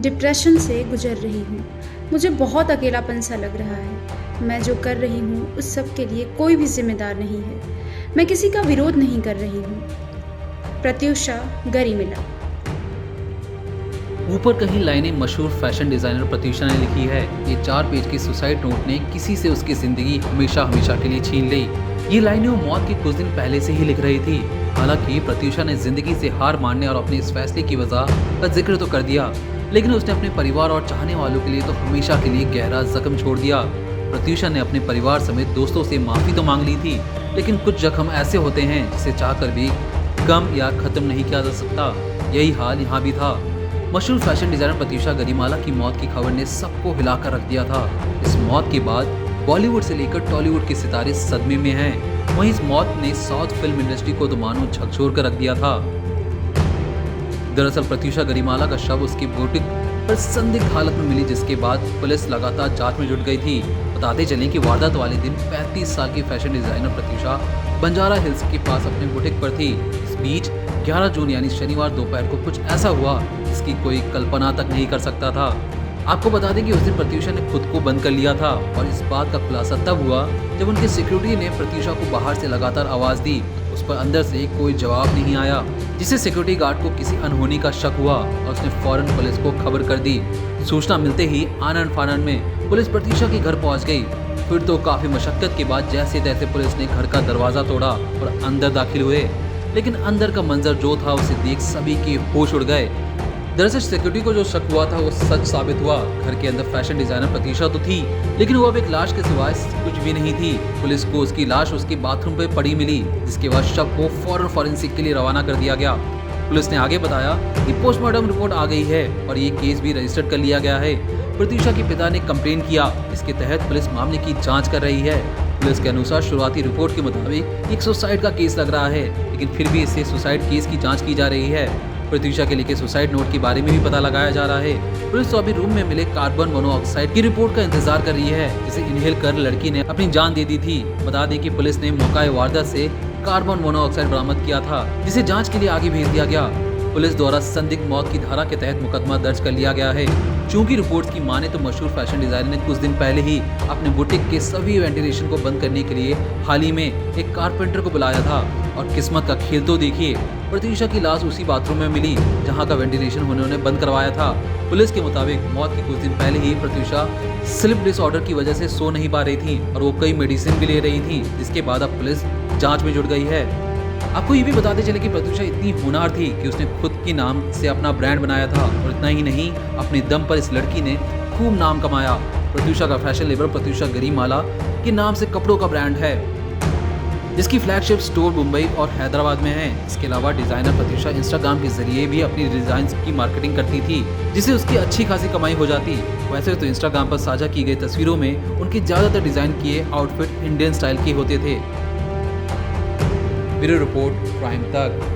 Depression से गुजर रही हूँ। मुझे बहुत अकेलापन सा लग रहा है। मैं जो कर रही हूँ उस सब के लिए कोई भी जिम्मेदार नहीं है। मैं किसी का विरोध नहीं कर रही हूँ। प्रत्युषा गरिमिला। ऊपर कहीं लाइनें मशहूर फैशन डिजाइनर प्रत्युषा ने लिखी है। ये 4 पेज की सुसाइड नोट ने किसी से उसकी जिंदगी हमेशा हमेशा के लिए छीन ली। ये लाइनें वो मौत के कुछ दिन पहले से ही लिख रही थी। हालांकि प्रत्युषा ने जिंदगी से हार मानने और अपने इस फैसले की वजह का जिक्र तो कर दिया, लेकिन उसने अपने परिवार और चाहने वालों के लिए तो हमेशा के लिए गहरा जख्म छोड़ दिया। प्रत्युषा ने अपने परिवार समेत दोस्तों से माफी तो मांग ली थी, लेकिन कुछ जख्म ऐसे होते हैं जिसे चाहकर भी कम या खत्म नहीं किया जा सकता। यही हाल यहाँ भी था। मशहूर फैशन डिजाइनर प्रत्युषा गरिमाला की मौत की खबर ने सबको हिलाकर रख दिया था। इस मौत के बाद बॉलीवुड से लेकर टॉलीवुड के सितारे सदमे में हैं। वहीं इस मौत ने साउथ फिल्म इंडस्ट्री को तो मानो झकझोर कर रख दिया था। दरअसल प्रत्युषा गरिमाला का शव उसकी बुटीक पर संदिग्ध हालत में मिली, जिसके बाद पुलिस लगातार जांच में जुट गई थी। बताते चलें कि वारदात वाले दिन 35 साल की fashion designer Pratyusha Banjara hills के पास अपने बुटीक पर थी। इस बीच 11 जून यानी शनिवार दोपहर को कुछ ऐसा हुआ जिसकी कोई कल्पना तक नहीं कर सकता था। आपको बता दें कि उस दिन प्रत्युषा ने खुद को बंद कर लिया था और इस बात का खुलासा तब हुआ जब उनके सिक्योरिटी ने प्रत्युषा को बाहर से लगातार आवाज दी। उस पर अंदर से कोई जवाब नहीं आया, जिससे सिक्योरिटी गार्ड को किसी अनहोनी का शक हुआ और उसने फौरन पुलिस को खबर कर दी। सूचना मिलते ही आनन फानन में पुलिस प्रत्युषा के घर पहुंच गई। फिर तो काफी मशक्कत के बाद जैसे तैसे पुलिस ने घर का दरवाजा तोड़ा और अंदर दाखिल हुए, लेकिन अंदर का मंजर जो था उसे देख सभी के होश उड़ गए। दरअसल सिक्योरिटी को जो शक हुआ था वो सच साबित हुआ। घर के अंदर फैशन डिजाइनर प्रत्युषा तो थी, लेकिन वो अब एक लाश के सिवाय कुछ भी नहीं थी। पुलिस को उसकी लाश उसके बाथरूम पे पड़ी मिली, जिसके बाद शव को फौरन फॉरेंसिक के लिए रवाना कर दिया गया। पुलिस ने आगे बताया कि पोस्टमार्टम रिपोर्ट आ गई है और ये केस भी रजिस्टर्ड कर लिया गया है। प्रत्युषा के पिता ने कंप्लेन किया, इसके तहत पुलिस मामले की जाँच कर रही है। पुलिस के अनुसार शुरुआती रिपोर्ट के मुताबिक एक सुसाइड का केस लग रहा है, लेकिन फिर भी इससे सुसाइड केस की जांच की जा रही है। प्रत्युषा के लिखे सुसाइड नोट के बारे में भी पता लगाया जा रहा है। पुलिस तो अभी रूम में मिले कार्बन मोनोऑक्साइड की रिपोर्ट का इंतजार कर रही है, जिसे इनहेल कर लड़की ने अपनी जान दे दी थी। बता दें कि पुलिस ने मौका वारदात से कार्बन मोनोऑक्साइड बरामद किया था, जिसे जाँच के लिए आगे भेज दिया गया। पुलिस द्वारा संदिग्ध मौत की धारा के तहत मुकदमा दर्ज कर लिया गया है। चूंकि रिपोर्ट्स की माने तो मशहूर फैशन डिजाइनर ने कुछ दिन पहले ही अपने बुटीक के सभी वेंटिलेशन को बंद करने के लिए हाल ही में एक कारपेंटर को बुलाया था, और किस्मत का खेल तो देखिए, प्रत्युषा की लाश उसी बाथरूम में मिली जहां का वेंटिलेशन उन्होंने बंद करवाया था। पुलिस के मुताबिक मौत के कुछ दिन पहले ही प्रत्युषा स्लीप डिसऑर्डर की वजह से सो नहीं पा रही थी और वो कई मेडिसिन भी ले रही थी, जिसके बाद अब पुलिस जाँच में जुट गई है। आपको ये भी बताते चले कि प्रत्युषा इतनी होनहार थी कि उसने खुद के नाम से अपना ब्रांड बनाया था, और इतना ही नहीं, अपने दम पर इस लड़की ने खूब नाम कमाया। प्रत्युषा का फैशन लेबल प्रत्युषा गरिमाला के नाम से कपड़ों का ब्रांड है, जिसकी फ्लैगशिप स्टोर मुंबई और हैदराबाद में है। इसके अलावा डिजाइनर प्रत्युषा इंस्टाग्राम के जरिए भी अपनी डिजाइन की मार्केटिंग करती थी, जिससे उसकी अच्छी खासी कमाई हो जाती। वैसे तो इंस्टाग्राम पर साझा की गई तस्वीरों में उनके ज्यादातर डिजाइन किए आउटफिट इंडियन स्टाइल के होते थे। ब्यूरो रिपोर्ट, प्राइम तक।